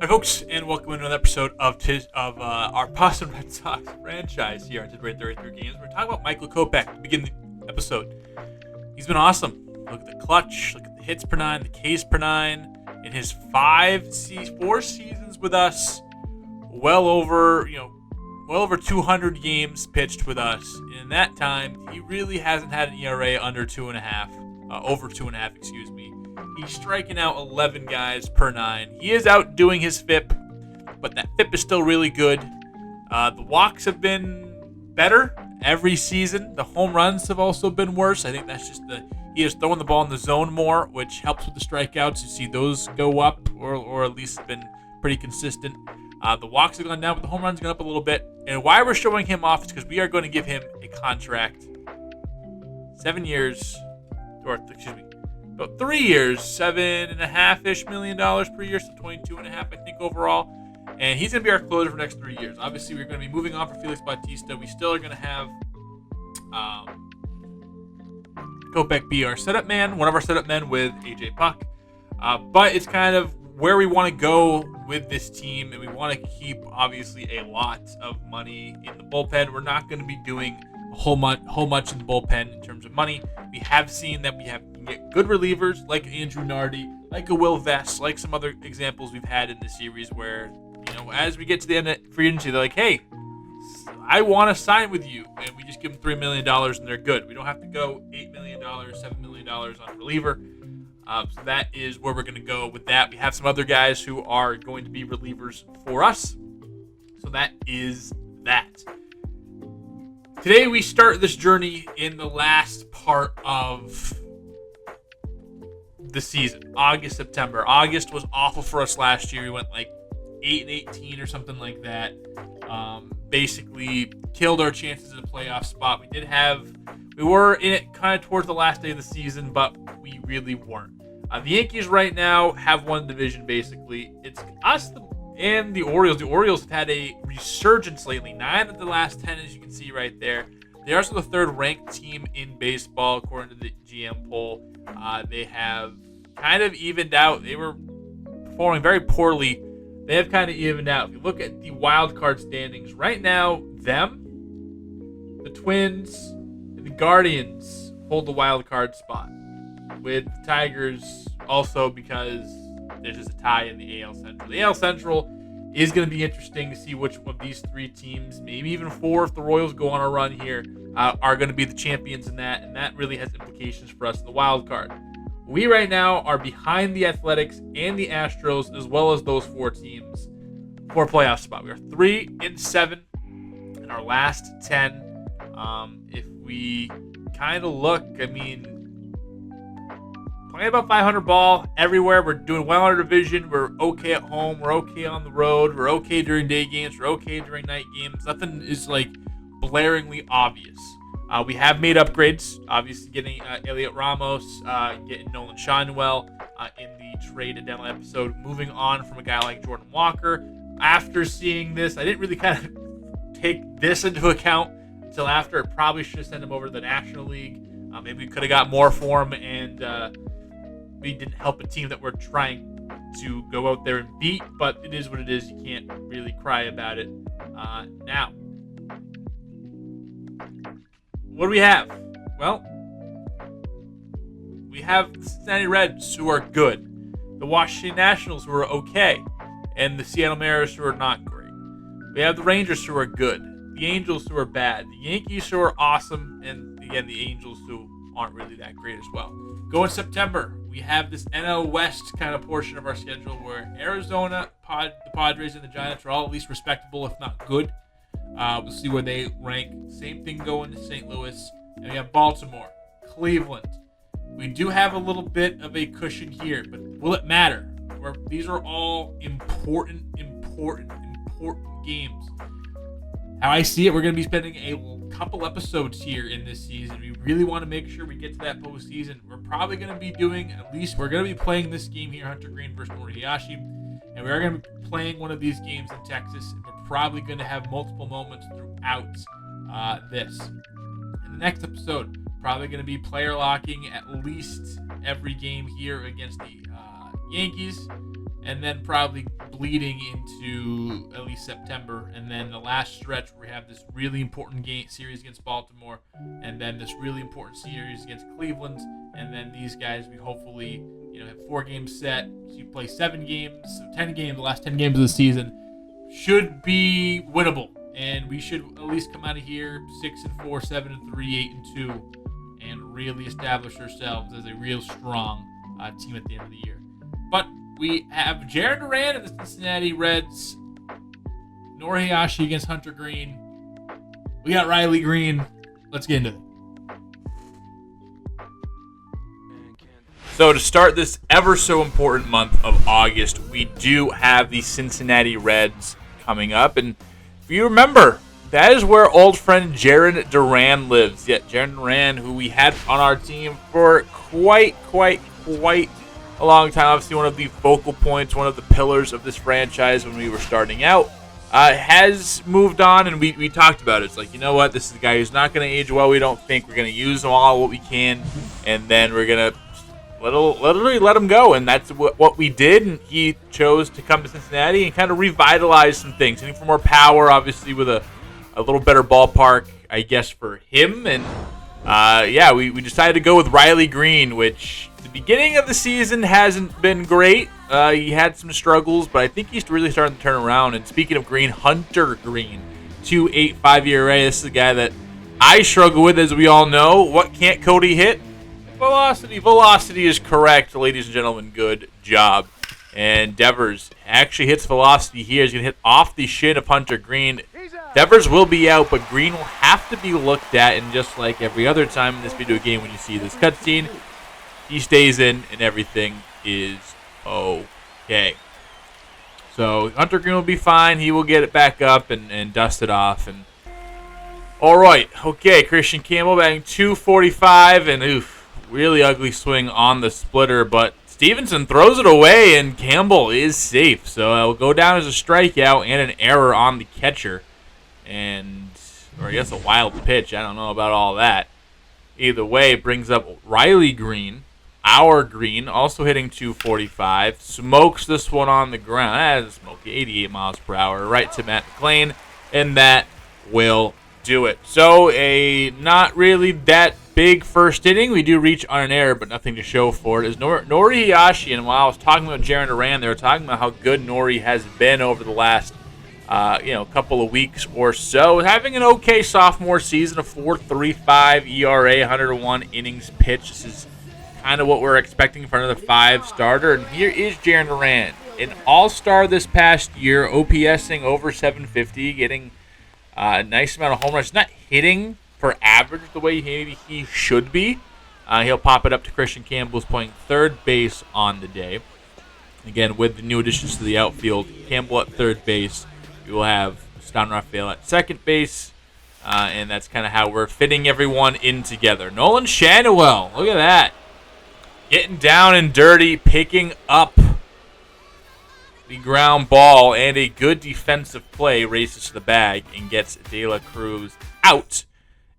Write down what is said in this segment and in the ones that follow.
Hi, folks, and welcome to another episode of our Boston Red Sox franchise here on Rate 33 Games. We're talking about Michael Kopech to begin the episode. He's been awesome. Look at the clutch, look at the hits per nine, the Ks per nine. In his 4 seasons with us, well over 200 games pitched with us. In that time, he really hasn't had an ERA under 2.5, over 2.5, excuse me. He's striking out 11 guys per 9. He is outdoing his FIP, but that FIP is still really good. The walks have been better every season. The home runs have also been worse. I think that's just he is throwing the ball in the zone more, which helps with the strikeouts. You see those go up, or at least been pretty consistent. The walks have gone down, but the home runs have gone up a little bit. And why we're showing him off is because we are going to give him a contract. 7 years, about 3 years, $7.5-ish million per year, so 22.5, I think, overall. And he's going to be our closer for the next 3 years. Obviously, we're going to be moving on for Felix Bautista. We still are going to have Kopech be our setup man, one of our setup men with AJ Puck. But it's kind of where we want to go with this team, and we want to keep, obviously, a lot of money in the bullpen. We're not going to be doing a whole much in the bullpen in terms of money. We have seen that we can get good relievers like Andrew Nardi, like a Will Vest, like some other examples we've had in the series where, as we get to the end of free agency, they're like, hey, I want to sign with you. And we just give them $3 million and they're good. We don't have to go $8 million, $7 million on a reliever. So that is where we're going to go with that. We have some other guys who are going to be relievers for us. So that is that. Today we start this journey in the last part of the season, August, September. August was awful for us last year. We went like 8-18 or something like that. Basically killed our chances at a playoff spot. We were in it kind of towards the last day of the season, but we really weren't. The Yankees right now have won the division, basically. It's us and the Orioles. The Orioles have had a resurgence lately. 9 of the last 10, as you can see right there. They're also the third-ranked team in baseball, according to the GM poll. They have kind of evened out. They were performing very poorly. They have kind of evened out. If you look at the wild card standings, right now, the Twins, and the Guardians hold the wild card spot. With the Tigers also because there's just a tie in the AL Central. The AL Central is going to be interesting to see which of these 3 teams, maybe even 4 if the Royals go on a run here, are going to be the champions in that, and that really has implications for us in the wild card. We right now are behind the Athletics and the Astros, as well as those 4 teams for a playoff spot. We are 3-7 in our last 10. If we kind of look, playing about 500 ball everywhere. We're doing well in our division. We're okay at home. We're okay on the road. We're okay during day games. We're okay during night games. Nothing is blaringly obvious. We have made upgrades. Obviously, getting Elliot Ramos, getting Nolan Schanuel in the trade and demo episode. Moving on from a guy like Jordan Walker. After seeing this, I didn't really kind of take this into account until after. It probably should have sent him over to the National League. Maybe we could have got more for him, and we didn't help a team that we're trying to go out there and beat, but it is what it is. You can't really cry about it. Now, what do we have? Well, we have the Cincinnati Reds, who are good, the Washington Nationals, who are okay, and the Seattle Mariners, who are not great. We have the Rangers, who are good, the Angels, who are bad, the Yankees, who are awesome, and again, the Angels, who aren't really that great as well. Go in September, we have this NL West kind of portion of our schedule where Arizona, the Padres, and the Giants are all at least respectable, if not good. We'll see where they rank. Same thing going to St. Louis. And we have Baltimore, Cleveland. We do have a little bit of a cushion here, but will it matter? These are all important games. How I see it, we're going to be spending a couple episodes here in this season. We really want to make sure we get to that postseason. We're probably going to be we're going to be playing this game here, Hunter Green versus Moriyashi, and we're going to be playing one of these games in Texas, and we're probably going to have multiple moments throughout this. In the next episode, probably going to be player locking at least every game here against the Yankees, and then probably bleeding into at least September, and then the last stretch where we have this really important series against Baltimore, and then this really important series against Cleveland, and then these guys we hopefully have 4 games set. So you play 7 games, so 10 games. The last 10 games of the season should be winnable, and we should at least come out of here 6-4, 7-3, 8-2, and really establish ourselves as a real strong team at the end of the year. But we have Jarren Duran and the Cincinnati Reds, Norihashi against Hunter Green. We got Riley Green. Let's get into it. So to start this ever so important month of August, we do have the Cincinnati Reds coming up. And if you remember, that is where old friend Jarren Duran lives. Yeah, Jarren Duran, who we had on our team for quite a long time. Obviously one of the focal points, one of the pillars of this franchise when we were starting out. Has moved on, and we talked about it. It's like, you know what? This is a guy who's not going to age well, we don't think. We're going to use him all what we can, and then we're going to literally let him go. And that's what we did, and he chose to come to Cincinnati and kind of revitalize some things. Hitting for more power, obviously, with a little better ballpark, I guess, for him. And, we decided to go with Riley Green, which the beginning of the season hasn't been great. He had some struggles, but I think he's really starting to turn around. And speaking of Green, Hunter Green, 2.85 ERA. This is a guy that I struggle with, as we all know. What can't Cody hit? Velocity. Velocity is correct, ladies and gentlemen. Good job. And Devers actually hits velocity here. He's going to hit off the shin of Hunter Green. Devers will be out, but Green will have to be looked at. And just like every other time in this video game, when you see this cutscene, he stays in, and everything is okay. So Hunter Green will be fine. He will get it back up and dust it off. And all right, okay. Christian Campbell batting .245, and really ugly swing on the splitter, but Stevenson throws it away, and Campbell is safe. So it'll go down as a strikeout and an error on the catcher, or I guess a wild pitch. I don't know about all that. Either way, it brings up Riley Green. Our Green, also hitting .245, smokes this one on the ground. That is smoky, 88 miles per hour, right to Matt McLean, and that will do it. So a not really that big first inning. We do reach on an error, but nothing to show for it. Is Norihashi, and while I was talking about Jarren Duran, they were talking about how good Nori has been over the last couple of weeks or so. Having an okay sophomore season, a 4.35 ERA, 101 innings pitched. This is kind of what we're expecting for another 5-starter. And here is Jarren Duran, an all-star this past year, OPSing over 750, getting a nice amount of home runs. Not hitting for average the way maybe he should be. He'll pop it up to Christian Campbell, who's playing third base on the day. Again, with the new additions to the outfield, Campbell at third base. We will have Stan Rafael at second base. And that's kind of how we're fitting everyone in together. Nolan Schanuel, look at that. Getting down and dirty, picking up the ground ball, and a good defensive play races to the bag and gets De La Cruz out.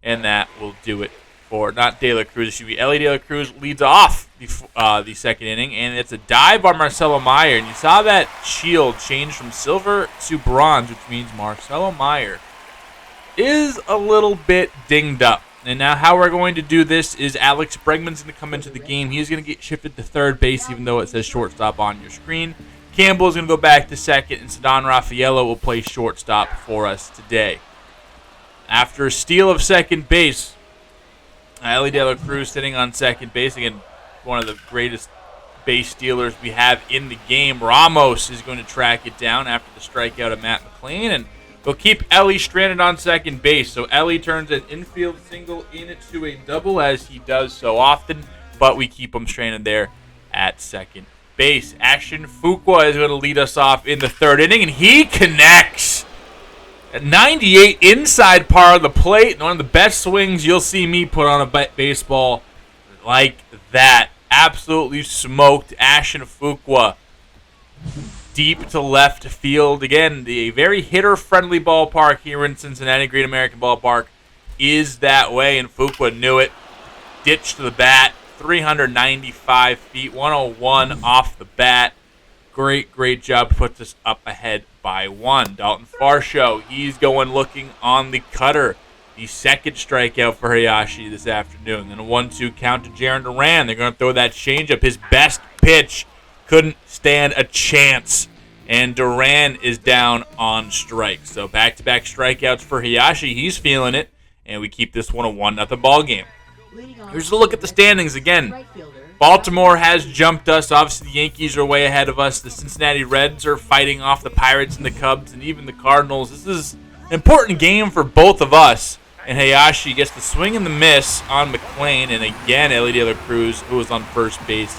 And that will do it for, not De La Cruz, it should be Ellie De La Cruz leads off the second inning, and it's a dive by Marcelo Meyer. And you saw that shield change from silver to bronze, which means Marcelo Meyer is a little bit dinged up. And now how we're going to do this is Alex Bregman's going to come into the game. He's going to get shifted to third base, even though it says shortstop on your screen. Campbell is going to go back to second, and Ceddanne Rafaela will play shortstop for us today. After a steal of second base, Ellie De La Cruz sitting on second base. Again, one of the greatest base stealers we have in the game. Ramos is going to track it down after the strikeout of Matt McLean, and we'll keep Ellie stranded on second base. So Ellie turns an infield single into a double, as he does so often, but we keep him stranded there at second base. Ashton Fuqua is going to lead us off in the third inning, and he connects. At 98 inside part of the plate, and one of the best swings you'll see me put on a baseball like that. Absolutely smoked Ashton Fuqua deep to left field. Again, the very hitter-friendly ballpark here in Cincinnati, Great American Ballpark, is that way, and Fuqua knew it. Ditched the bat, 395 feet, 101 off the bat. Great job. Puts us up ahead by 1. Dalton Varsho, he's going looking on the cutter. The second strikeout for Hayashi this afternoon. Then a 1-2 count to Jarren Duran. They're going to throw that changeup. His best pitch. Couldn't stand a chance. And Duran is down on strike. So back-to-back strikeouts for Hayashi. He's feeling it. And we keep this one a 1-0 ball game. Here's a look at the standings again. Baltimore has jumped us. Obviously, the Yankees are way ahead of us. The Cincinnati Reds are fighting off the Pirates and the Cubs and even the Cardinals. This is an important game for both of us. And Hayashi gets the swing and the miss on McClain. And again, Ellie De La Cruz, who was on first base,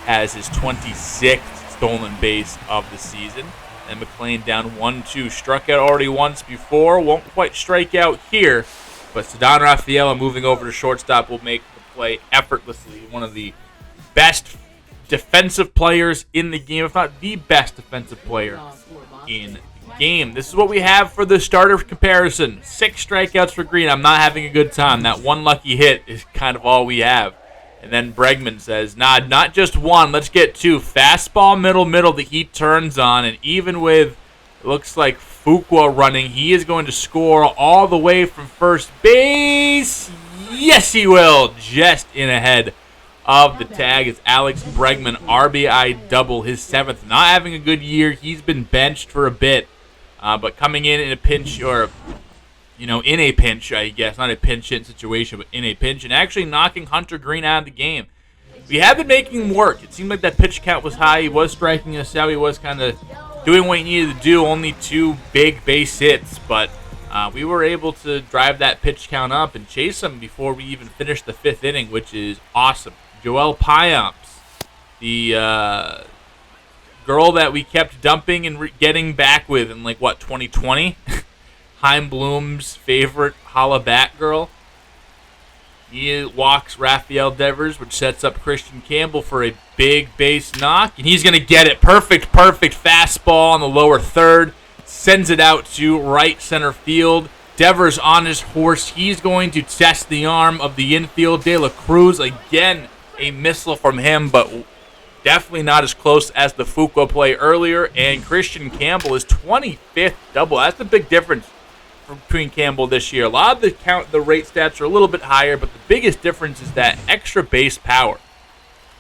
has his 26th stolen base of the season. And McClain down 1-2. Struck out already once before. Won't quite strike out here. But Ceddanne Rafaela moving over to shortstop will make the play effortlessly. One of the best defensive players in the game, if not the best defensive player in the game. This is what we have for the starter comparison. 6 strikeouts for Green. I'm not having a good time. That one lucky hit is kind of all we have. And then Bregman says, nah, not just one. Let's get 2. Fastball, middle. The heat turns on. And even with, it looks like Fuqua running, he is going to score all the way from first base. Yes, he will. Just in ahead of the tag. It's Alex Bregman, RBI double, his 7th. Not having a good year. He's been benched for a bit. But coming in a pinch, or, in a pinch, I guess. Not a pinch hit situation, but in a pinch. And actually knocking Hunter Green out of the game. We have been making him work. It seemed like that pitch count was high. He was striking us out. He was kind of doing what he needed to do. Only 2 big base hits. But we were able to drive that pitch count up and chase him before we even finished the 5th inning, which is awesome. Joelle Payamps, the girl that we kept dumping and getting back with in 2020? Heim Bloom's favorite holla back girl. He walks Rafael Devers, which sets up Christian Campbell for a big base knock. And he's going to get it. Perfect fastball on the lower third. Sends it out to right center field. Devers on his horse. He's going to test the arm of the infield. De La Cruz, again, a missile from him, but definitely not as close as the Fuqua play earlier. And Christian Campbell is 25th double. That's the big difference between Campbell this year. A lot of the rate stats are a little bit higher, but the biggest difference is that extra base power.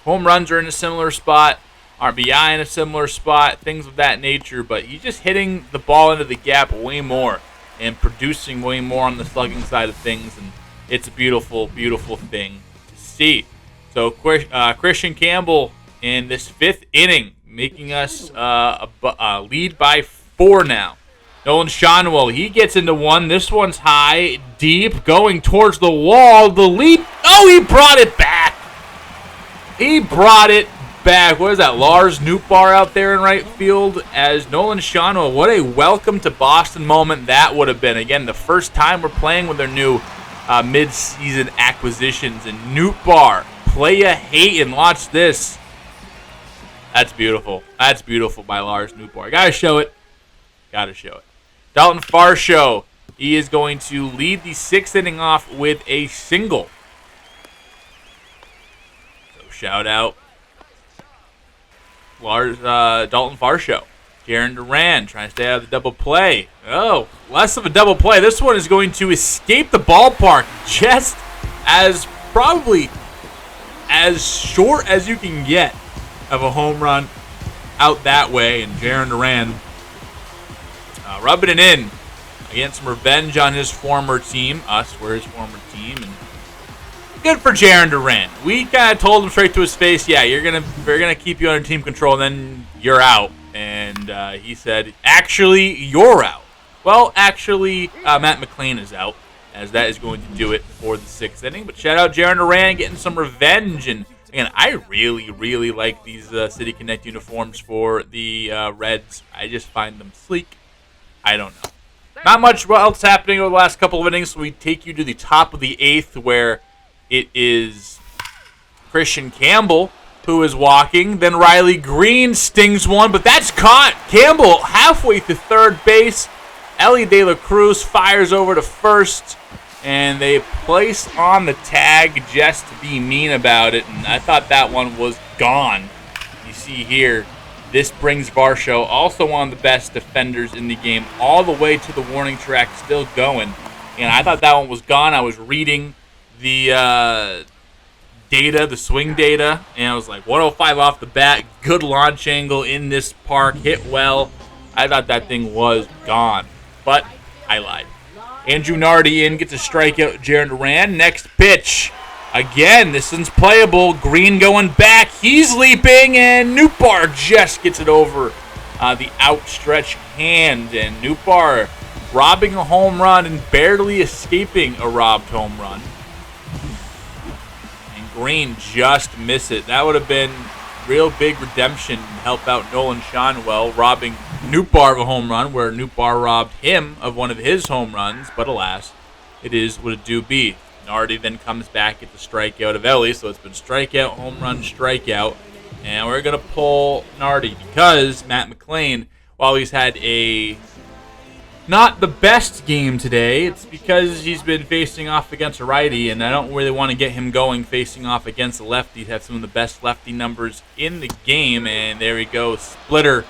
Home runs are in a similar spot, RBI in a similar spot, things of that nature, but he's just hitting the ball into the gap way more and producing way more on the slugging side of things, and it's a beautiful thing to see. So Christian Campbell in this 5th inning, making us lead by 4 now. Nolan Schanuel, he gets into one. This one's high, deep, going towards the wall. The lead. Oh, he brought it back. What is that, Lars Nootbaar out there in right field as Nolan Schanuel. What a welcome to Boston moment that would have been. Again, the first time we're playing with their new mid-season acquisitions. And Nootbaar, playa hatin'. Watch this. That's beautiful. That's beautiful by Lars Nootbaar. Gotta show it. Dalton Varsho, he is going to lead the 6th inning off with a single. So shout out Dalton Varsho. Jarren Duran trying to stay out of the double play. Oh, less of a double play. This one is going to escape the ballpark just as probably as short as you can get of a home run out that way. And Jarren Duran rubbing it in. Again, some revenge on his former team. We're his former team. And good for Jarren Duran. We kind of told him straight to his face, yeah, we're gonna keep you under team control, and then you're out. And he said, actually, you're out. Well, actually, Matt McClain is out, as that is going to do it for the 6th inning. But shout out Jarren Duran getting some revenge. And again, I really like these City Connect uniforms for the Reds. I just find them sleek. I don't know. Not much else happening over the last couple of innings, so we take you to the top of the 8th, where it is Christian Campbell who is walking. Then Riley Green stings one, but that's caught. Campbell halfway to third base. Ellie De La Cruz fires over to first. and they place on the tag just to be mean about it, and I thought that one was gone. You see here, this brings Varsho, also one of the best defenders in the game, all the way to the warning track, still going. And I thought that one was gone. I was reading the data, the swing data, and I was like, 105 off the bat, good launch angle in this park, hit well. I thought that thing was gone, but I lied. Andrew Nardi in, gets a strikeout, Jaron Duran. Next pitch. Again, this one's playable. Green going back. He's leaping, and Nootbaar just gets it over the outstretched hand. And Nootbaar robbing a home run and barely escaping a robbed home run. And Green just missed it. That would have been real big redemption to help out Nolan Shonwell, robbing Nootbaar of a home run, where Nootbaar robbed him of one of his home runs. But alas, it is what it do be. Nardi then comes back at the strikeout of Ellie, so it's been strikeout, home run, strikeout. And we're going to pull Nardi because Matt McLain, while he's had a not the best game today, it's because he's been facing off against a righty, and I don't really want to get him going facing off against a lefty. He's had some of the best lefty numbers in the game, and there we go. Splitter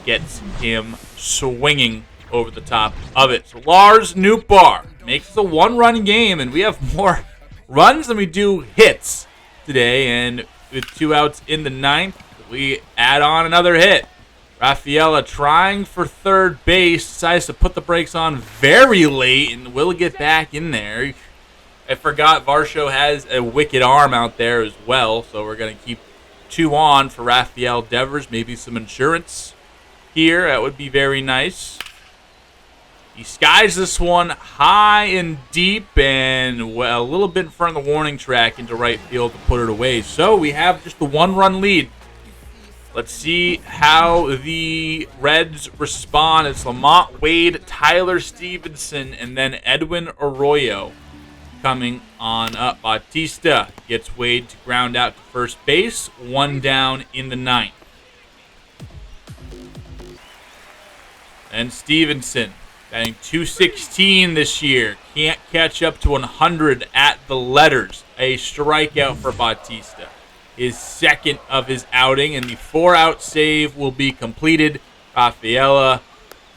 gets him swinging over the top of it. So Lars Nootbaar makes it a one-run game, and we have more runs than we do hits today. And with 2 outs in the 9th, we add on another hit. Rafaela trying for third base, decides to put the brakes on very late, and will get back in there. I forgot Varsho has a wicked arm out there as well, so we're going to keep 2 on for Rafael Devers. Maybe some insurance here. That would be very nice. He skies this one high and deep, and a little bit in front of the warning track into right field to put it away. So we have just the 1-run lead. Let's see how the Reds respond. It's Lamont Wade, Tyler Stevenson, and then Edwin Arroyo coming on up. Bautista gets Wade to ground out to first base. 1 down in the 9th. And Stevenson, batting .216 this year. Can't catch up to 100 at the letters. A strikeout for Bautista. His second of his outing, and the 4-out save will be completed. Rafaela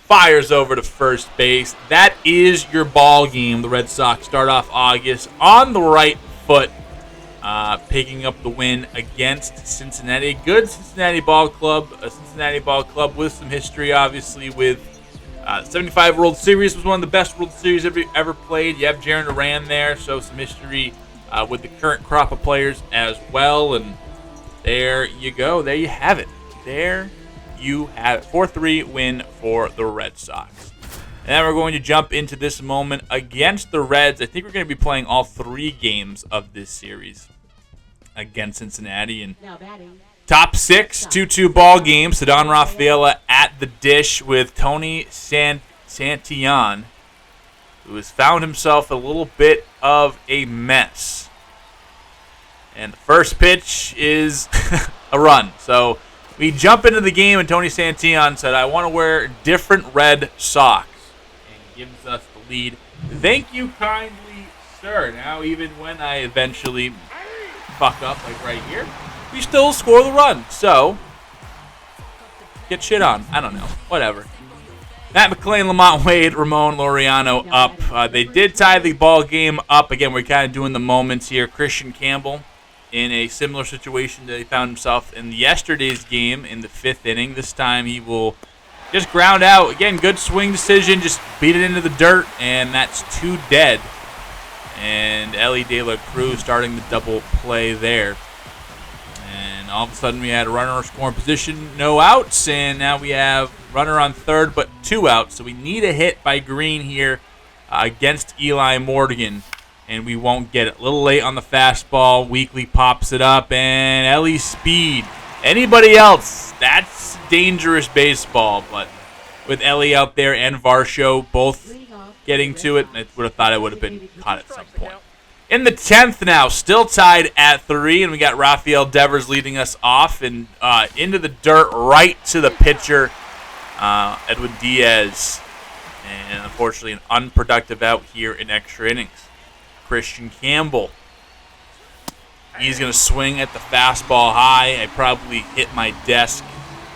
fires over to first base. That is your ball game. The Red Sox start off August on the right foot, picking up the win against Cincinnati. Good Cincinnati ball club. A Cincinnati ball club with some history, obviously, with 75 World Series. Was one of the best World Series ever played. You have Jaron Duran there, so some history with the current crop of players as well. And there you go. There you have it. There you have it. 4-3 win for the Red Sox. And then we're going to jump into this moment against the Reds. I think we're going to be playing all 3 games of this series against Cincinnati. And top 6, 2-2 ball game. Ceddanne Rafaela at the dish with Tony Santillan, who has found himself a little bit of a mess. And the first pitch is a run. So we jump into the game, and Tony Santillan said, I want to wear different red socks. And he gives us the lead. Thank you kindly, sir. Now, even when I eventually fuck up, like right here, we still score the run. So, get shit on. I don't know. Whatever. Matt McLain, Lamont Wade, Ramon Laureano up. They did tie the ball game up. Again, we're kind of doing the moments here. Christian Campbell in a similar situation that he found himself in yesterday's game in the 5th inning. This time he will just ground out. Again, good swing decision. Just beat it into the dirt, and that's 2 dead. And Ellie De La Cruz starting the double play there. And all of a sudden we had a runner scoring position, no outs, and now we have runner on third, but 2 outs. So we need a hit by Green here against Eli Morgan, and we won't get it. A little late on the fastball. Weekly pops it up, and Ellie's speed. Anybody else, that's dangerous baseball, but with Ellie out there and Varsho both getting to it, I would have thought it would have been caught at some point. In the 10th now, still tied at 3, and we got Rafael Devers leading us off and into the dirt right to the pitcher, Edwin Diaz. And unfortunately, an unproductive out here in extra innings. Christian Campbell. He's going to swing at the fastball high. I probably hit my desk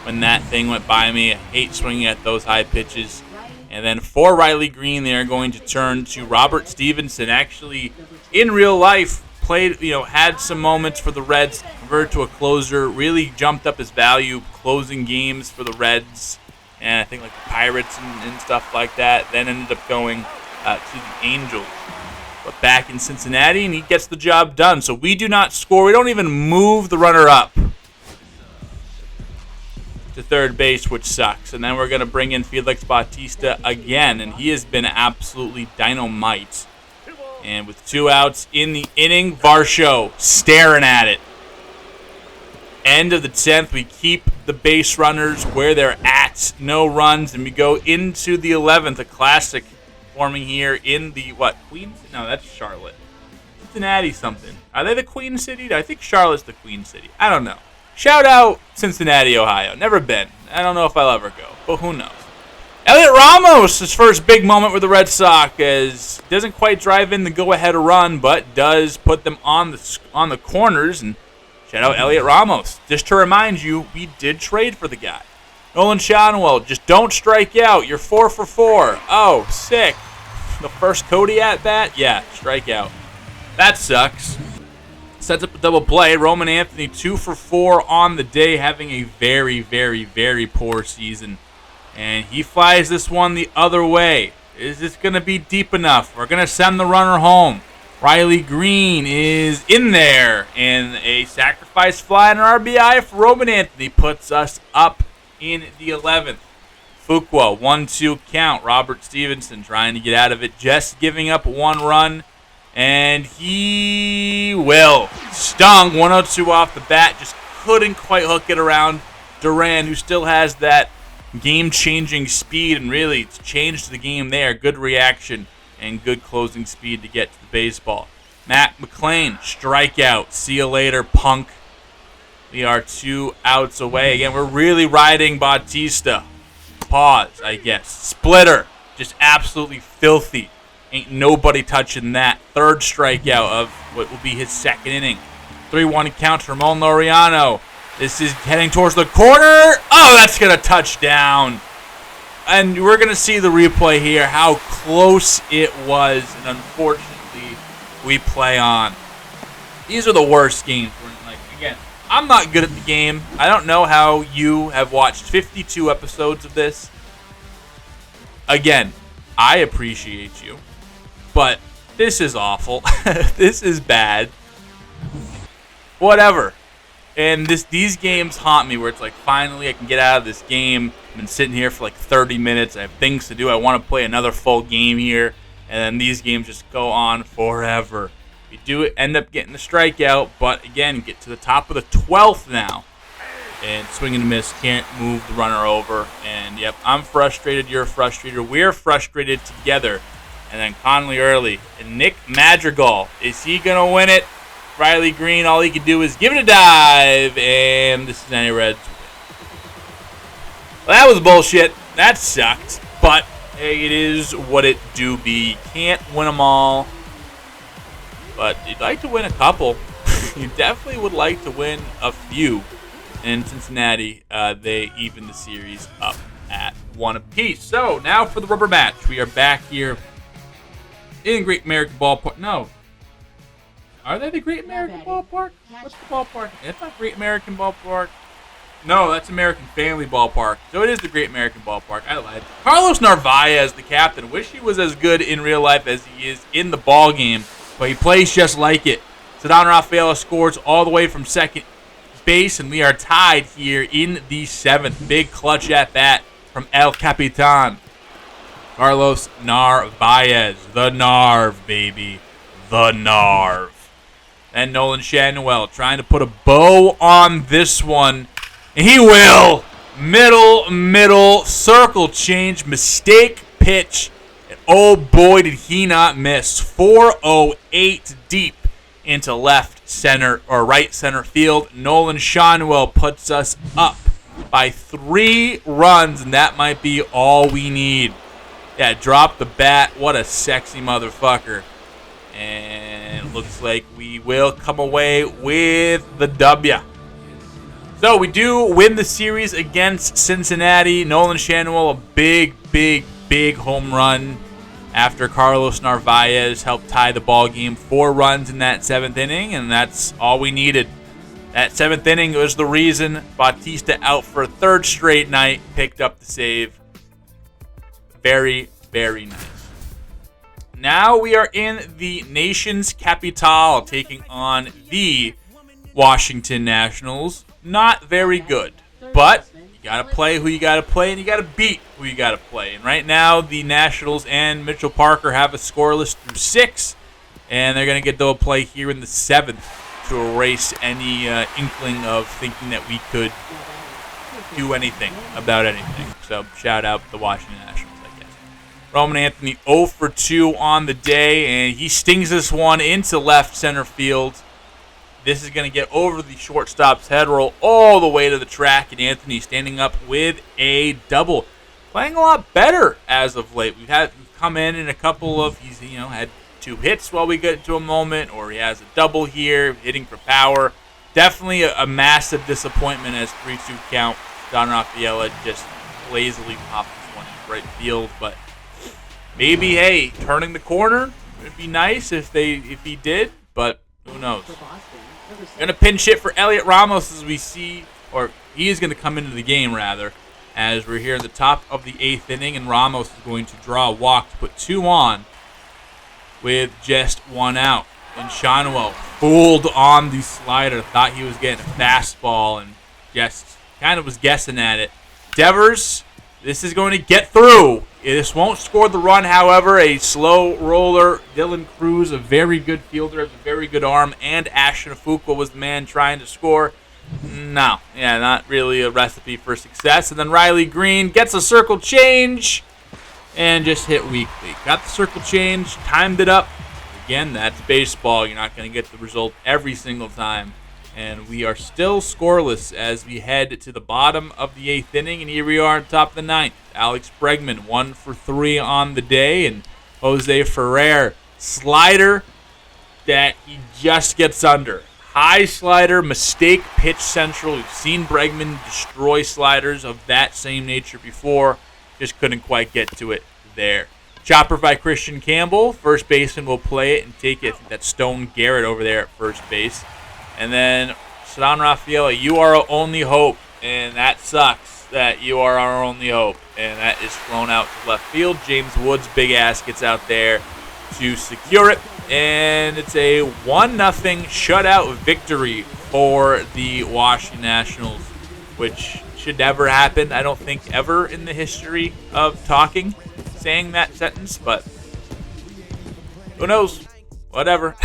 when that thing went by me. I hate swinging at those high pitches. And then for Riley Green, they are going to turn to Robert Stevenson. Actually, in real life, played, had some moments for the Reds, converted to a closer, really jumped up his value, closing games for the Reds, and I think like the Pirates and stuff like that. Then ended up going to the Angels. But back in Cincinnati, and he gets the job done. So we do not score. We don't even move the runner up to third base, which sucks. And then we're going to bring in Felix Bautista again, and he has been absolutely dynamite. And with 2 outs in the inning, Varsho staring at it. End of the 10th, we keep the base runners where they're at. No runs, and we go into the 11th, a classic forming here in the, Queen? No, that's Charlotte. Cincinnati something. Are they the Queen City? I think Charlotte's the Queen City. I don't know. Shout out Cincinnati, Ohio. Never been. I don't know if I'll ever go, but who knows. Elliot Ramos, his first big moment with the Red Sox, as doesn't quite drive in the go-ahead run, but does put them on the corners. And shout out Elliot Ramos. Just to remind you, we did trade for the guy. Nolan Shanwell, just don't strike out. You're 4 for 4. Oh, sick. The first Cody at bat? Yeah, strikeout. That sucks. Sets up a double play. Roman Anthony 2 for 4 on the day, having a very, very, very poor season. And he flies this one the other way. Is this going to be deep enough? We're going to send the runner home. Riley Green is in there. And a sacrifice fly and an RBI for Roman Anthony puts us up in the 11th. Fuqua, 1-2 count. Robert Stevenson trying to get out of it, just giving up 1 run. And he will. Stung, 102 off the bat. Just couldn't quite hook it around Duran, who still has that game-changing speed. And really, it's changed the game there. Good reaction and good closing speed to get to the baseball. Matt McClain, strikeout. See you later, punk. We are 2 outs away. Again, we're really riding Bautista. Pause, I guess. Splitter, just absolutely filthy. Ain't nobody touching that. Third strikeout of what will be his second inning. 3-1 count for Ramon Laureano. This is heading towards the corner. Oh, that's going to touch down. And we're going to see the replay here, how close it was. And unfortunately, we play on. These are the worst games. Again, I'm not good at the game. I don't know how you have watched 52 episodes of this. Again, I appreciate you, but this is awful. This is bad. Whatever. And these games haunt me where it's like, finally I can get out of this game. I've been sitting here for like 30 minutes. I have things to do. I want to play another full game here. And then these games just go on forever. We do end up getting the strikeout, but again, get to the top of the 12th now. And swing and miss, can't move the runner over. And yep, I'm frustrated, you're frustrated, we're frustrated together. And then Conley early. And Nick Madrigal, is he going to win it? Riley Green, all he can do is give it a dive. And the Cincinnati Reds win. Well, that was bullshit. That sucked. But hey, it is what it do be. Can't win them all. But you'd like to win a couple. You definitely would like to win a few. In Cincinnati, they even the series up at 1 apiece. So now for the rubber match. We are back here in Great American Ballpark. No. Are they the Great American Ballpark? What's the ballpark? It's not Great American Ballpark. No, that's American Family Ballpark. So it is the Great American Ballpark. I lied. Carlos Narvaez, the captain. Wish he was as good in real life as he is in the ball game. But he plays just like it. Cedar Rafaela scores all the way from second base, and we are tied here in the 7th. Big clutch at bat from El Capitan. Carlos Narvaez. The Narv, baby. The Narv. And Nolan Shanwell trying to put a bow on this one. And he will. Middle, circle change, mistake pitch. And oh boy, did he not miss. 408 deep into left center or right center field. Nolan Shanwell puts us up by 3 runs, and that might be all we need. Yeah, drop the bat. What a sexy motherfucker. And looks like we will come away with the W. So we do win the series against Cincinnati. Nolan Schanuel, a big home run after Carlos Narvaez helped tie the ball game. 4 runs in that 7th inning, and that's all we needed. That 7th inning was the reason Bautista, out for a 3rd straight night, picked up the save. Very nice. Now we are in the nation's capital, taking on the Washington Nationals. Not very good, but you got to play who you got to play, and you got to beat who you got to play. And right now, the Nationals and Mitchell Parker have a scoreless through 6, and they're going to get to a play here in the 7th to erase any inkling of thinking that we could do anything about anything. So shout out the Washington Nationals, I guess. Roman Anthony 0 for 2 on the day, and he stings this one into left center field. This is going to get over the shortstop's head, roll all the way to the track, and Anthony standing up with a double. Playing a lot better as of late. We've come in a couple of, he's had 2 hits while we get into a moment, or he has a double here, hitting for power. Definitely a massive disappointment as 3-2 count. Don Rafaela just lazily popped this one in right field, but maybe, hey, turning the corner would be nice if he did, but who knows. Going to pinch hit for Elliot Ramos as we see, or he is going to come into the game rather, as we're here at the top of the 8th inning, and Ramos is going to draw a walk to put 2 on with just 1 out. And Schanuel fooled on the slider, thought he was getting a fastball and just kind of was guessing at it. Devers, this is going to get through. This won't score the run, however. A slow roller. Dylan Cruz, a very good fielder, has a very good arm, and Ashton Fuqua was the man trying to score. No, not really a recipe for success. And then Riley Green gets a circle change and just hit weakly. Got the circle change, timed it up. Again, that's baseball. You're not going to get the result every single time. And we are still scoreless as we head to the bottom of the 8th inning. And here we are on top of the 9th. Alex Bregman, 1 for 3 on the day. And Jose Ferrer, slider that he just gets under. High slider, mistake pitch central. We've seen Bregman destroy sliders of that same nature before. Just couldn't quite get to it there. Chopper by Christian Campbell. First baseman will play it and take it. I think that's Stone Garrett over there at first base. And then Don Rafaela, you are our only hope. And that sucks that you are our only hope. And that is thrown out to left field. James Woods' big ass gets out there to secure it. And it's a 1-0 shutout victory for the Washington Nationals, which should never happen, I don't think, ever in the history of saying that sentence. But who knows? Whatever.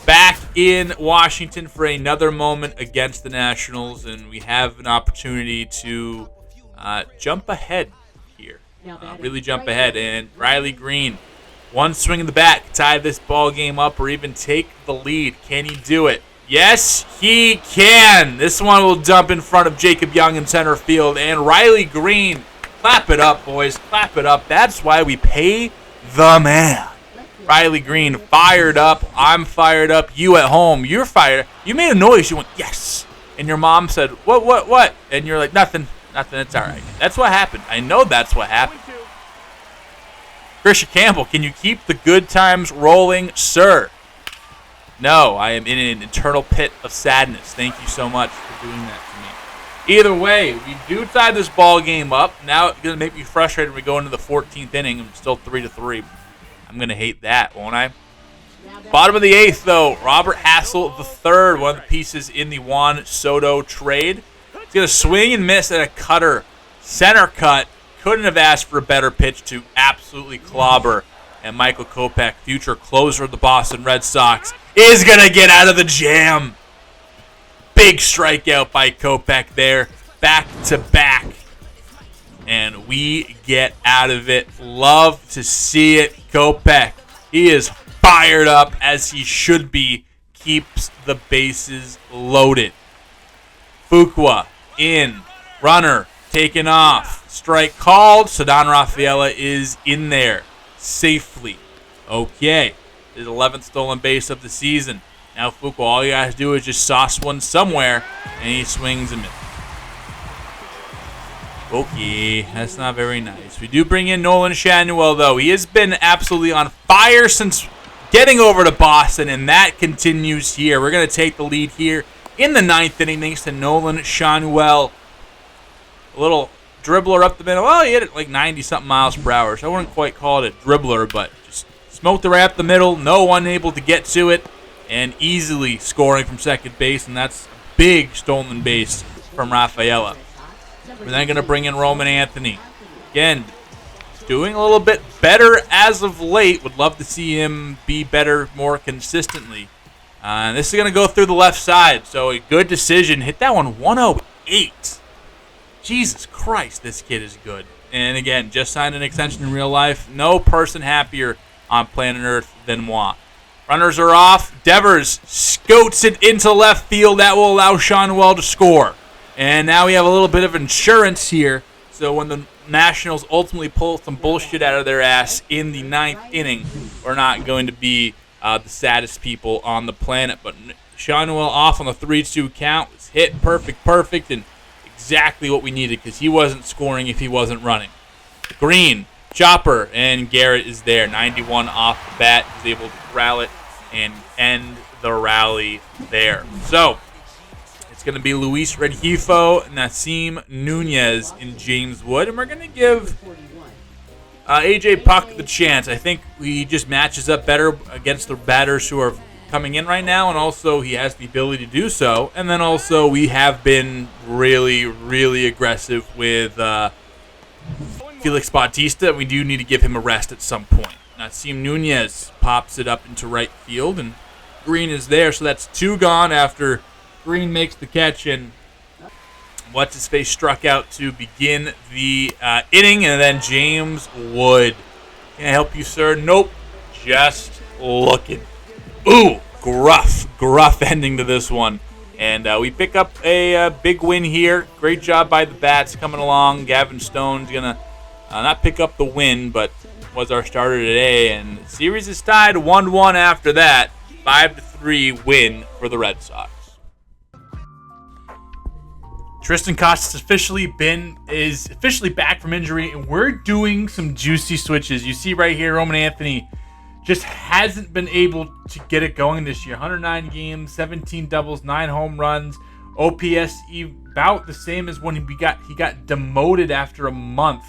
Back in Washington for another moment against the Nationals, and we have an opportunity to jump ahead here. Really jump ahead. And Riley Green, 1 swing of the bat, tie this ball game up or even take the lead. Can he do it? Yes, he can. This one will dump in front of Jacob Young in center field. And Riley Green, clap it up, boys. Clap it up. That's why we pay the man. Riley Green, fired up. I'm fired up. You at home, you're fired. You made a noise. You went, yes. And your mom said, what? And you're like, nothing. It's all right. That's what happened. I know that's what happened. Christian Campbell, can you keep the good times rolling, sir? No, I am in an eternal pit of sadness. Thank you so much for doing that to me. Either way, we do tie this ball game up. Now it's going to make me frustrated when we go into the 14th inning. I'm still 3-3. I'm going to hate that, won't I? Bottom of the 8th, though. Robert Hassel III, one of the pieces in the Juan Soto trade. He's going to swing and miss at a cutter. Center cut. Couldn't have asked for a better pitch to absolutely clobber. And Michael Kopech, future closer of the Boston Red Sox, is going to get out of the jam. Big strikeout by Kopech there. Back to back. And we get out of it. Love to see it. Kopech, he is fired up as he should be. Keeps the bases loaded. Fuqua in. Runner taken off. Strike called. So Don Rafaela is in there safely. Okay. His 11th stolen base of the season. Now, Fuqua, all you guys do is just sauce one somewhere, and he swings and misses. Okay, that's not very nice. We do bring in Nolan Schanuel, though. He has been absolutely on fire since getting over to Boston, and that continues here. We're going to take the lead here in the 9th inning thanks to Nolan Schanuel. A little dribbler up the middle. Well, he hit it like 90-something miles per hour, so I wouldn't quite call it a dribbler, but just smoked it right up the middle. No one able to get to it, and easily scoring from second base, and that's a big stolen base from Rafaela. We're then going to bring in Roman Anthony. Again, doing a little bit better as of late. Would love to see him be better more consistently. This is going to go through the left side, so a good decision. Hit that one 108. Jesus Christ, this kid is good. And again, just signed an extension in real life. No person happier on planet Earth than moi. Runners are off. Devers scoats it into left field. That will allow Schanuel to score. And now we have a little bit of insurance here. So when the Nationals ultimately pull some bullshit out of their ass in the 9th inning, we're not going to be the saddest people on the planet. But Schanuel off on the 3-2 count. Was hit perfect, and exactly what we needed because he wasn't scoring if he wasn't running. Green, Chopper, and Garrett is there. 91 off the bat. He's able to corral it and end the rally there. So it's going to be Luis Rengifo, Nasim Nunez, and James Wood. And we're going to give AJ Puck the chance. I think he just matches up better against the batters who are coming in right now, and also he has the ability to do so. And then also we have been really, really aggressive with Felix Bautista. We do need to give him a rest at some point. Nasim Nunez pops it up into right field, and Green is there. So that's 2 gone after Green makes the catch, and what's-his-face struck out to begin the inning, and then James Wood. Can I help you, sir? Nope. Just looking. Ooh, gruff ending to this one. And we pick up a big win here. Great job by the Bats coming along. Gavin Stone's going to not pick up the win, but was our starter today. And the series is tied 1-1 after that. 5-3 win for the Red Sox. Tristan Costas is officially back from injury, and we're doing some juicy switches. You see right here, Roman Anthony just hasn't been able to get it going this year. 109 games, 17 doubles, 9 home runs. OPS about the same as when he got demoted after a month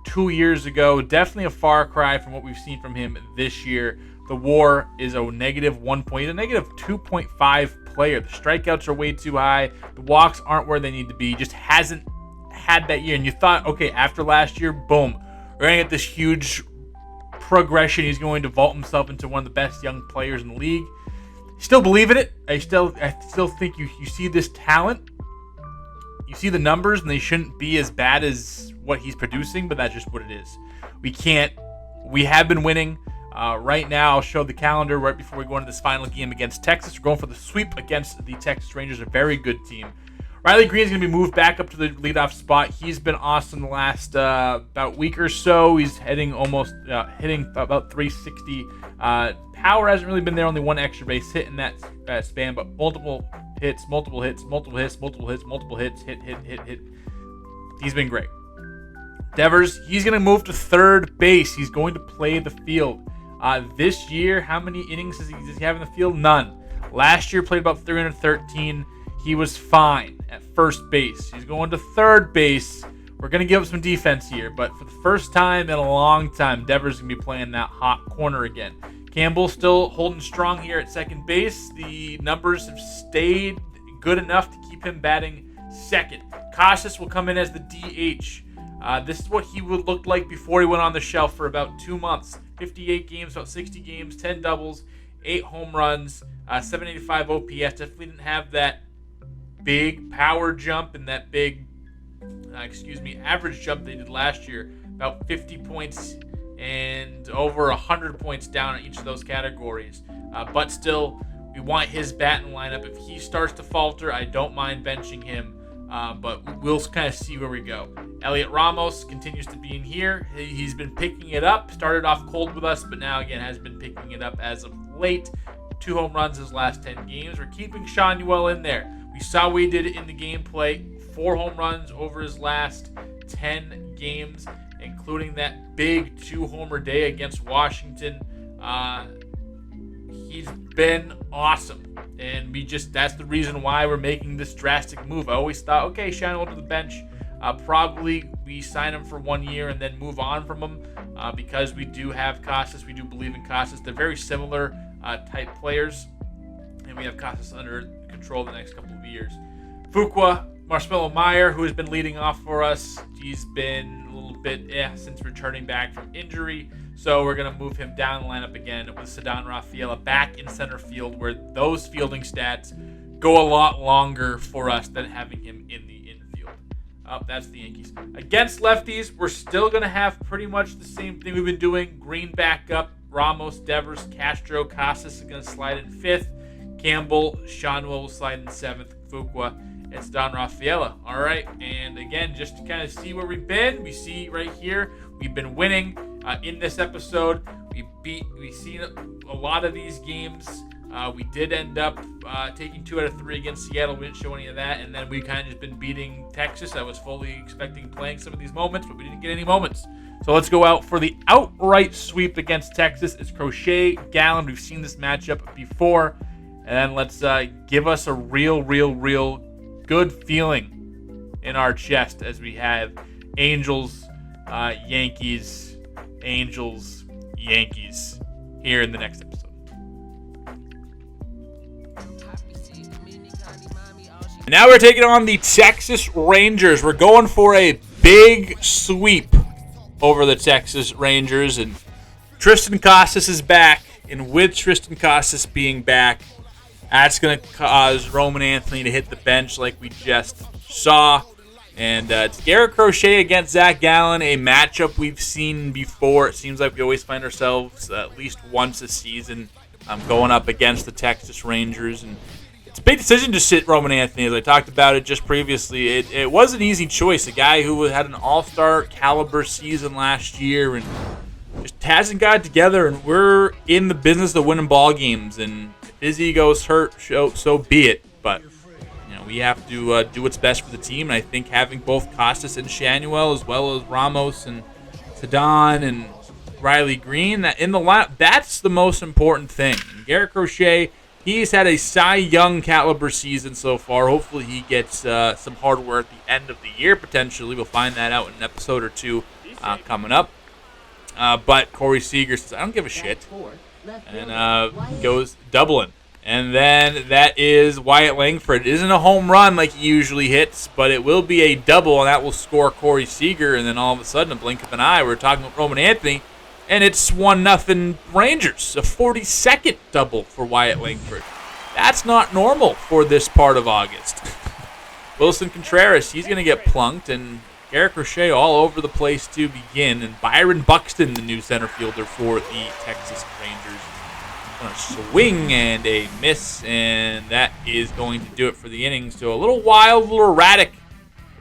2 years ago. Definitely a far cry from what we've seen from him this year. The WAR is a -1 point. He's a -2.5 player. The strikeouts are way too high. The walks aren't where they need to be. Just hasn't had that year. And you thought, okay, after last year, boom, we're going to get this huge progression. He's going to vault himself into one of the best young players in the league. Still believe in it. I still think you see this talent. You see the numbers, and they shouldn't be as bad as what he's producing, but that's just what it is. We have been winning. Right now, I'll show the calendar right before we go into this final game against Texas. We're going for the sweep against the Texas Rangers, a very good team. Riley Green's going to be moved back up to the leadoff spot. He's been awesome the last about week or so. He's hitting about 360. Power hasn't really been there. Only 1 extra base hit in that span, but multiple hits. Hit. He's been great. Devers, he's going to move to third base. He's going to play the field. This year, how many innings does he have in the field? None. Last year, played about 313. He was fine at first base. He's going to third base. We're going to give him some defense here, but for the first time in a long time, Devers is going to be playing that hot corner again. Campbell still holding strong here at second base. The numbers have stayed good enough to keep him batting second. Costas will come in as the DH. This is what he would look like before he went on the shelf for about 2 months. 58 games, about 60 games, 10 doubles, 8 home runs, 785 OPS. Definitely didn't have that big power jump and that big, average jump they did last year. About 50 points and over 100 points down in each of those categories. But still, we want his batting lineup. If he starts to falter, I don't mind benching him. but we'll kind of see where we go. Elliot Ramos continues to be in here. He's been picking it up. Started off cold with us, but now again has been picking it up as of late. 2 home runs his last 10 games. We're keeping Sean Newell in there. We saw what he did in the gameplay. 4 home runs over his last 10 games, including that big 2-homer day against Washington. He's been awesome. And that's the reason why we're making this drastic move. I always thought, okay, Sean Newell to the bench. Probably we sign him for 1 year and then move on from him because we do have Casas. We do believe in Casas. They're very similar type players, and we have Casas under control the next couple of years. Fuqua, Marcelo Meyer, who has been leading off for us. He's been a little bit since returning back from injury, so we're going to move him down the lineup again with Ceddanne Rafaela back in center field, where those fielding stats go a lot longer for us than having him in the infield. That's the Yankees. Against lefties, we're still going to have pretty much the same thing we've been doing. Green back up, Ramos, Devers, Castro, Casas is going to slide in 5th. Campbell, Sean will slide in 7th. Fuqua, it's Don Rafaela. All right, and again, just to kind of see where we've been, we see right here, we've been winning in this episode. We've seen a lot of these games. We did end up taking 2 out of 3 against Seattle. We didn't show any of that, and then we kind of just been beating Texas. I was fully expecting playing some of these moments, but we didn't get any moments. So let's go out for the outright sweep against Texas. It's Crochet, Gallen. We've seen this matchup before. And then let's give us a real good feeling in our chest as we have Angels, Yankees, Angels, Yankees here in the next episode. Now we're taking on the Texas Rangers. We're going for a big sweep over the Texas Rangers, and Tristan Casas is back, and with Tristan Casas being back, that's going to cause Roman Anthony to hit the bench like we just saw. And it's Garrett Crochet against Zach Gallen, a matchup we've seen before. It seems like we always find ourselves at least once a season going up against the Texas Rangers. And it's a big decision to sit Roman Anthony, as I talked about it just previously. It was an easy choice. A guy who had an all-star caliber season last year and just hasn't got it together. And we're in the business of winning ball games. And his ego's hurt, so be it. But we have to do what's best for the team. And I think having both Casas and Shanuel, as well as Ramos and Ceddanne and Riley Green, that in the lineup, that's the most important thing. And Garrett Crochet, he's had a Cy Young caliber season so far. Hopefully he gets some hard work at the end of the year, potentially. We'll find that out in an episode or two coming up. But Corey Seager says, I don't give a shit. And goes doubling. And then that is Wyatt Langford. It isn't a home run like he usually hits, but it will be a double, and that will score Corey Seager. And then all of a sudden, a blink of an eye, we're talking about Roman Anthony, and it's 1-0 Rangers. A 42nd double for Wyatt Langford. That's not normal for this part of August. Wilson Contreras, he's going to get plunked, and Garrett Crochet all over the place to begin. And Byron Buxton, the new center fielder for the Texas Rangers. A swing and a miss, and that is going to do it for the inning. So a little wild, a little erratic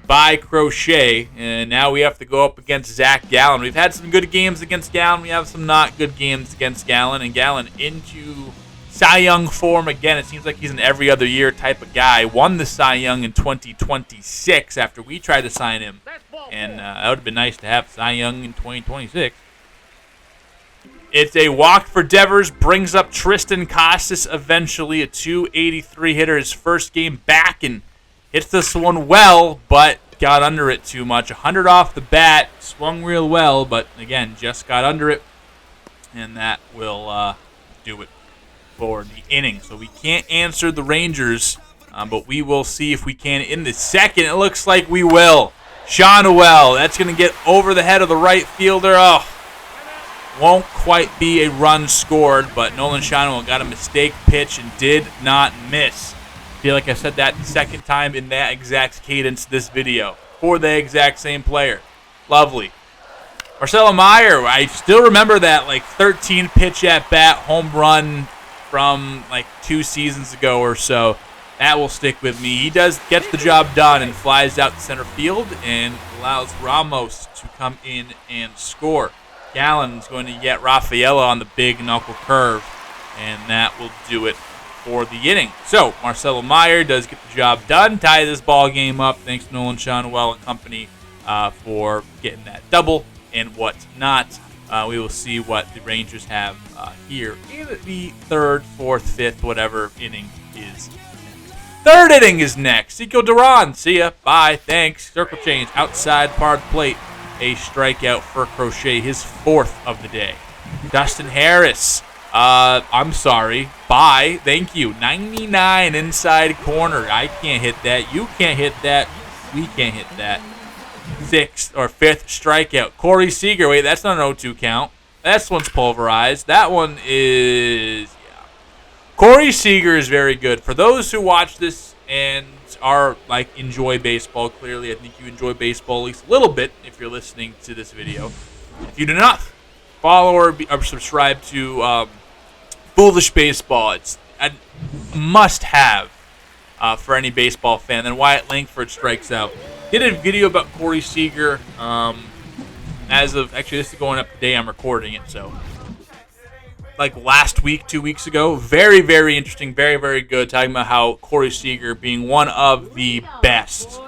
by Crochet, and now we have to go up against Zach Gallen. We've had some good games against Gallen. We have some not good games against Gallen, and Gallen into Cy Young form again. It seems like he's an every other year type of guy. Won the Cy Young in 2026 after we tried to sign him, and that would have been nice to have Cy Young in 2026. It's a walk for Devers, brings up Tristan Casas eventually, a .283 hitter, his first game back, and hits this one well, but got under it too much. 100 off the bat, swung real well, but again, just got under it, and that will do it for the inning. So we can't answer the Rangers, but we will see if we can in the second. It looks like we will. Shanuel, that's going to get over the head of the right fielder. Oh. Won't quite be a run scored, but Nolan Shanuel got a mistake pitch and did not miss. I feel like I said that the second time in that exact cadence this video for the exact same player. Lovely. Marcelo Meyer, I still remember that 13 pitch at bat home run from 2 seasons ago or so. that will stick with me. He gets the job done and flies out to center field and allows Ramos to come in and score. Gallen's going to get Rafaela on the big knuckle curve, and that will do it for the inning. So Marcelo Meyer does get the job done, tie this ball game up. Thanks to Nolan Schanuel and company for getting that double and whatnot. We will see what the Rangers have here in the third, fourth, fifth, whatever inning is. Third inning is next. Seiko Duran. See ya. Bye. Thanks. Circle change. Outside part of the plate. A strikeout for Crochet. His fourth of the day. Dustin Harris. I'm sorry. Bye. Thank you. 99 inside corner. I can't hit that. You can't hit that. We can't hit that. Sixth or fifth strikeout. Corey Seager. Wait, that's not an 0-2 count. This one's pulverized. That one is... Corey Seager is very good. For those who watch this and are enjoy baseball, clearly I think you enjoy baseball at least a little bit if you're listening to this video. If you do not follow or subscribe to Foolish Baseball, it's a must-have for any baseball fan. Then Wyatt Langford strikes out. Did a video about Corey Seager as of, actually this is going up today, I'm recording it, so last week, 2 weeks ago. Very, very interesting. Very, very good. Talking about how Corey Seager being one of the best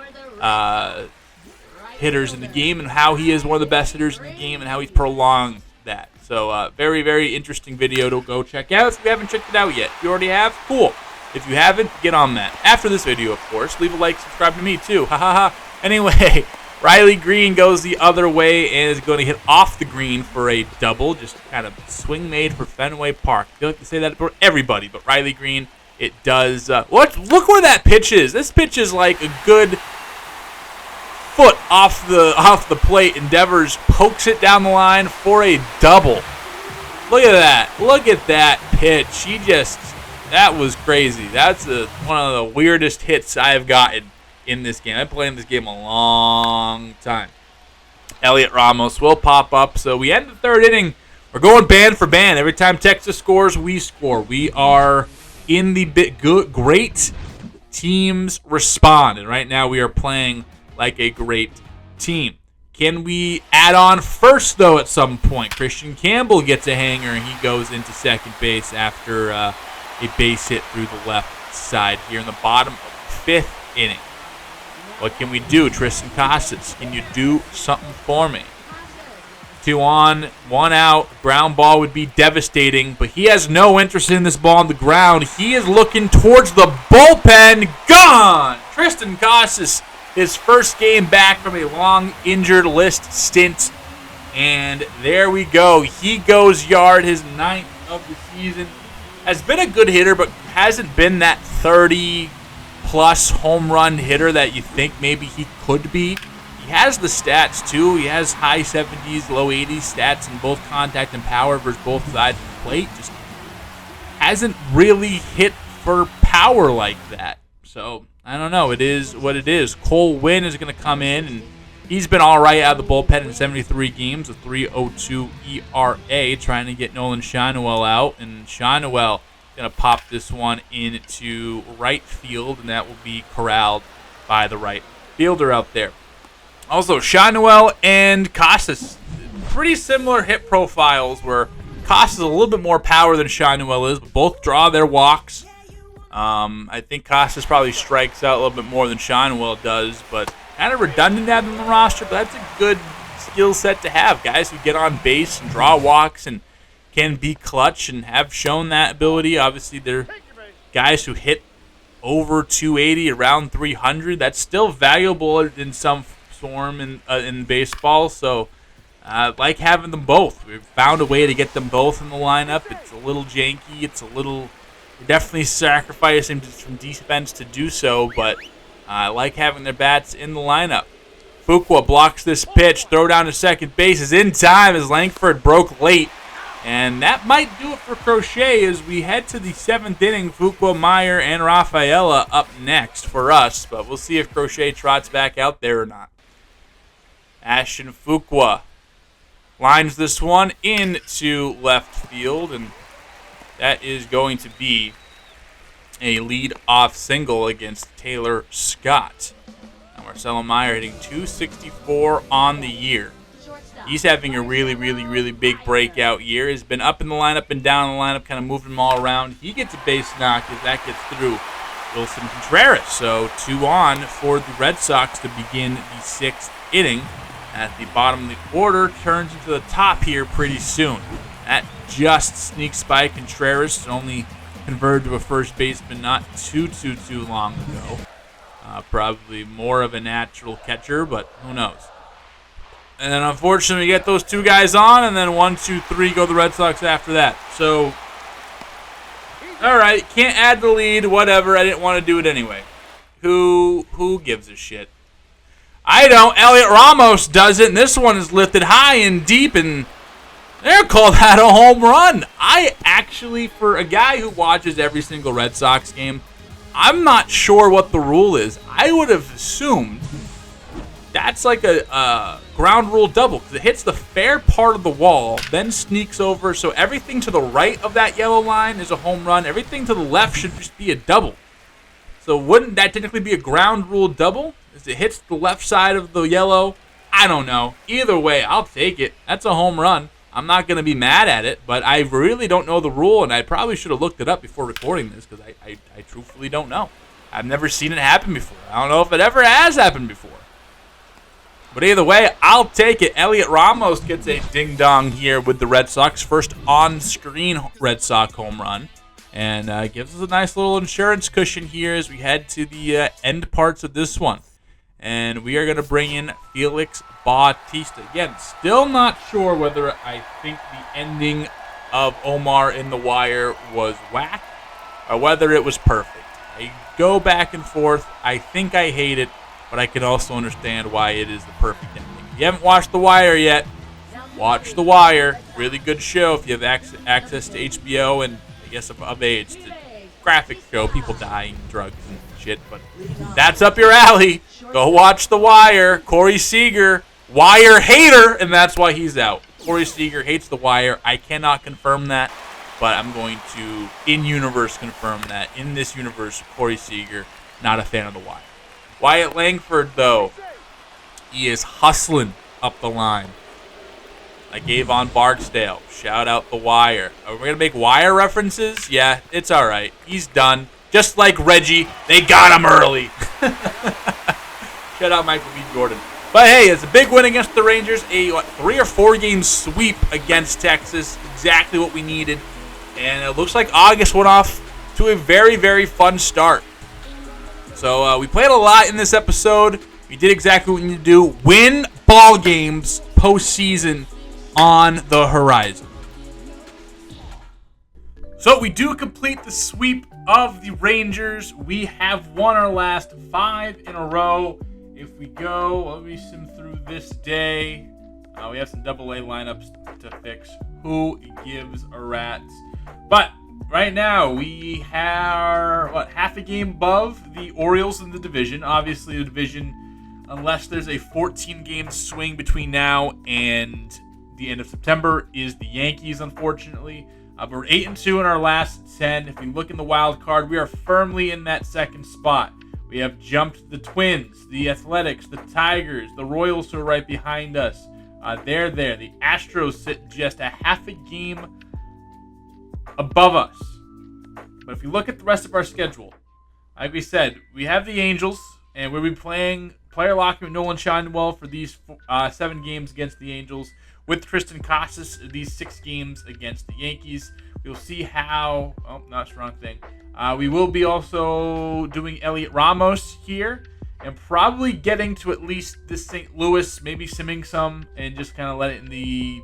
hitters in the game and how he is one of the best hitters in the game and how he's prolonged that. So very, very interesting video to go check out. If you haven't checked it out yet, if you already have, cool. If you haven't, get on that. After this video, of course, leave a like, subscribe to me too. Ha ha ha. Anyway, Riley Green goes the other way and is going to hit off the green for a double. Just kind of swing made for Fenway Park. I feel like to say that for everybody, but Riley Green, it does. Look where that pitch is. This pitch is like a good foot off the plate. Endeavors pokes it down the line for a double. Look at that. Look at that pitch. That was crazy. That's one of the weirdest hits I have gotten in this game. I've been playing this game a long time. Elliot Ramos will pop up. So we end the third inning. We're going band for band. Every time Texas scores, we score. We are in the great teams respond. And right now we are playing like a great team. Can we add on first, though, at some point? Christian Campbell gets a hanger, and he goes into second base after a base hit through the left side here in the bottom of the fifth inning. What can we do? Tristan Casas, can you do something for me? 2 on, 1 out. Ground ball would be devastating, but he has no interest in this ball on the ground. He is looking towards the bullpen. Gone! Tristan Casas, his first game back from a long injured list stint. And there we go. He goes yard, his 9th of the season. Has been a good hitter, but hasn't been that 30-plus home run hitter that you think maybe he could be. He has the stats, too. He has high 70s, low 80s stats in both contact and power versus both sides of the plate. Just hasn't really hit for power like that. So, I don't know. It is what it is. Cole Winn is going to come in, and he's been all right out of the bullpen in 73 games, a 3.02 ERA, trying to get Nolan Schanuel out. And Schanuel going to pop this one into right field, and that will be corralled by the right fielder out there. Also, Schanuel and Casas, pretty similar hit profiles, where Casas a little bit more power than Schanuel is, but both draw their walks. I think Casas probably strikes out a little bit more than Schanuel does, but kind of redundant to have them on the roster, but that's a good skill set to have. Guys who get on base and draw walks and can be clutch and have shown that ability. Obviously, they're guys who hit over 280, around 300. That's still valuable in some form in baseball, so I like having them both. We've found a way to get them both in the lineup. It's a little janky. It's a little... We're definitely sacrificing some defense to do so, but I like having their bats in the lineup. Fuqua blocks this pitch. Throw down to second base is in time as Langford broke late. And that might do it for Crochet as we head to the 7th inning. Fuqua, Meyer, and Rafaela up next for us. But we'll see if Crochet trots back out there or not. Ashton Fuqua lines this one into left field. And that is going to be a lead-off single against Taylor Scott. Now Marcelo Meyer hitting .264 on the year. He's having a really, really, really big breakout year. He's been up in the lineup and down in the lineup, kind of moving them all around. He gets a base knock as that gets through Wilson Contreras. So 2 on for the Red Sox to begin the 6th inning. At the bottom of the order, turns into the top here pretty soon. That just sneaks by Contreras. Only converted to a first baseman not too long ago. Probably more of a natural catcher, but who knows. And then unfortunately we get those 2 guys on, and then 1, 2, 3 go the Red Sox after that. So, all right, can't add the lead, whatever. I didn't want to do it anyway. Who gives a shit? I don't. Elliot Ramos does it, and this one is lifted high and deep, and they're called that a home run. I actually, for a guy who watches every single Red Sox game, I'm not sure what the rule is. I would have assumed that's like a ground rule double, because it hits the fair part of the wall, then sneaks over, so everything to the right of that yellow line is a home run. Everything to the left should just be a double. So wouldn't that technically be a ground rule double? As it hits the left side of the yellow? I don't know. Either way, I'll take it. That's a home run. I'm not going to be mad at it, but I really don't know the rule, and I probably should have looked it up before recording this, because I truthfully don't know. I've never seen it happen before. I don't know if it ever has happened before. But either way, I'll take it. Elliot Ramos gets a ding-dong here with the Red Sox. First on-screen Red Sox home run. And gives us a nice little insurance cushion here as we head to the end parts of this one. And we are going to bring in Felix Bautista. Again, still not sure whether I think the ending of Omar in The Wire was whack or whether it was perfect. I go back and forth. I think I hate it, but I can also understand why it is the perfect ending. If you haven't watched The Wire yet, watch The Wire. Really good show if you have access to HBO and, I guess, of age. It's a graphic show, people dying, drugs and shit, but that's up your alley. Go watch The Wire. Corey Seager, Wire hater, and that's why he's out. Corey Seager hates The Wire. I cannot confirm that, but I'm going to, in-universe, confirm that. In this universe, Corey Seager, not a fan of The Wire. Wyatt Langford, though, he is hustling up the line. Like Avon Barksdale. Shout out The Wire. Are we going to make Wire references? Yeah, it's all right. He's done. Just like Reggie, they got him early. Shout out Michael B. Jordan. But hey, it's a big win against the Rangers. A 3 or 4 game sweep against Texas. Exactly what we needed. And it looks like August went off to a very, very fun start. So we played a lot in this episode. We did exactly what we need to do. Win ball games postseason on the horizon. So we do complete the sweep of the Rangers. We have won our last 5 in a row. If we go, let me sim through this day. We have some AA lineups to fix. Who gives a rat's? But right now we are half a game above the Orioles in the division. Obviously, the division, unless there's a 14-game swing between now and the end of September, is the Yankees. Unfortunately, we're 8-2 in our last 10. If we look in the wild card, we are firmly in that second spot. We have jumped the Twins, the Athletics, the Tigers, the Royals, who are right behind us. They're there. The Astros sit just a half a game above us. But if you look at the rest of our schedule, like we said, we have the Angels, and we'll be playing player locking with Nolan Shinewell for these 7 games against the Angels, with Tristan Casas these 6 games against the Yankees. We'll see how... Oh, not wrong thing. We will be also doing Elliot Ramos here, and probably getting to at least this St. Louis, maybe simming some, and just kind of let it in the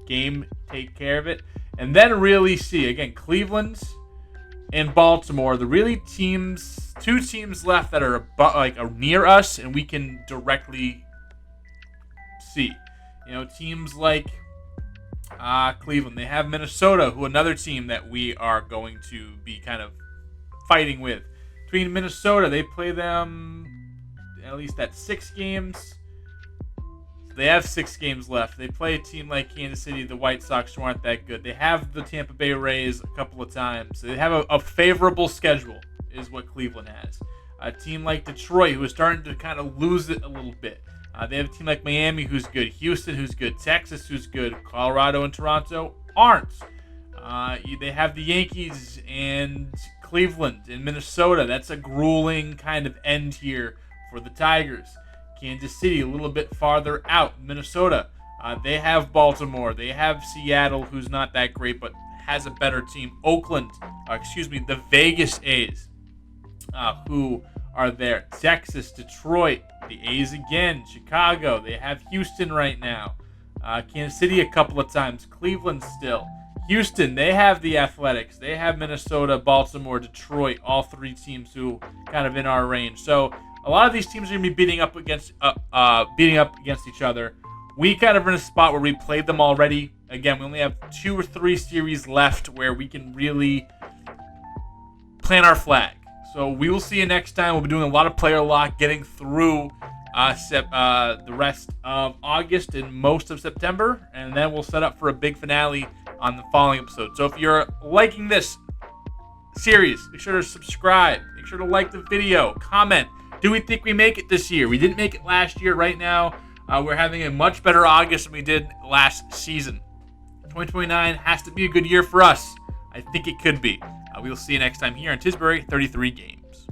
game take care of it. And then really see, again, Cleveland and Baltimore, the really 2 teams left that are near us, and we can directly see. Teams like Cleveland. They have Minnesota, who another team that we are going to be kind of fighting with. Between Minnesota, they play them at least at 6 games. They have 6 games left. They play a team like Kansas City, the White Sox, who aren't that good. They have the Tampa Bay Rays a couple of times. They have a favorable schedule, is what Cleveland has. A team like Detroit, who is starting to kind of lose it a little bit. They have a team like Miami, who's good. Houston, who's good. Texas, who's good. Colorado and Toronto aren't. They have the Yankees and Cleveland and Minnesota. That's a grueling kind of end here for the Tigers. Kansas City, a little bit farther out. Minnesota, they have Baltimore. They have Seattle, who's not that great, but has a better team. Oakland, the Vegas A's, who are there. Texas, Detroit, the A's again. Chicago, they have Houston right now. Kansas City a couple of times. Cleveland still. Houston, they have the Athletics. They have Minnesota, Baltimore, Detroit, all 3 teams who kind of in our range. So a lot of these teams are going to be beating up against each other. We kind of are in a spot where we played them already. Again, we only have 2 or 3 series left where we can really plant our flag. So we will see you next time. We'll be doing a lot of player lock, getting through the rest of August and most of September, and then we'll set up for a big finale on the following episode. So if you're liking this series, make sure to subscribe. Make sure to like the video. Comment. Do we think we make it this year? We didn't make it last year. Right now, we're having a much better August than we did last season. 2029 has to be a good year for us. I think it could be. We will see you next time here on Tisbury 33 Games.